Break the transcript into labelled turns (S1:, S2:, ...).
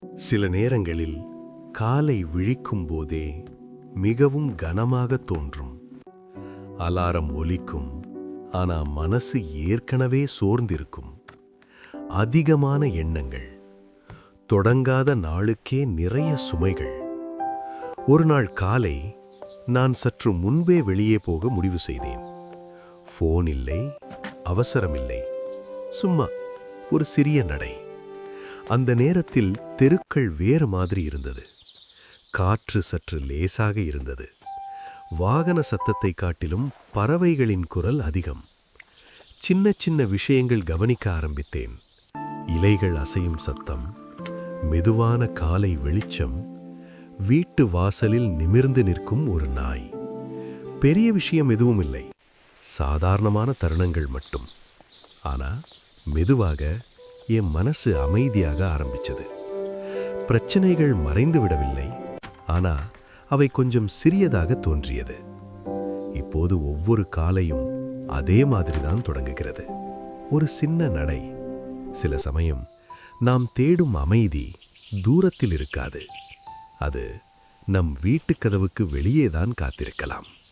S1: சில நேரங்களில் காலை விழிக்கும் போதே மிகவும் கனமாக தோன்றும். அலாரம் ஒலிக்கும், ஆனா மனசு ஏற்கனவே சோர்ந்திருக்கும். அதிகமான எண்ணங்கள், தொடங்காத நாளுக்கே நிறைய சுமைகள். ஒரு நாள் காலை நான் சற்று முன்பே வெளியே போக முடிவு செய்தேன். ஃபோன் இல்லை, அவசரமில்லை, சும்மா ஒரு சிறிய நடை. அந்த நேரத்தில் தெருக்கள் வேறு மாதிரி இருந்தது. காற்று சற்று லேசாக இருந்தது. வாகன சத்தத்தை காட்டிலும் பறவைகளின் குரல் அதிகம். சின்ன சின்ன விஷயங்கள் கவனிக்க ஆரம்பித்தேன். இலைகள் அசையும் சத்தம், மெதுவான காலை வெளிச்சம், வீட்டு வாசலில் நிமிர்ந்து நிற்கும் ஒரு நாய். பெரிய விஷயம் எதுவும் இல்லை, சாதாரணமான தருணங்கள் மட்டும். ஆனா மெதுவாக என் மனசு அமைதியாக ஆரம்பிச்சது. பிரச்சனைகள் மறைந்து விடவில்லை, ஆனா அவை கொஞ்சம் சிறியதாக தோன்றியது. இப்போது ஒவ்வொரு காலையும் அதே மாதிரிதான் தொடங்குகிறது. ஒரு சின்ன நடை. சில சமயம் நாம் தேடும் அமைதி தூரத்தில் இருக்காது, அது நம் வீட்டுக் கதவுக்கு வெளியேதான் காத்திருக்கலாம்.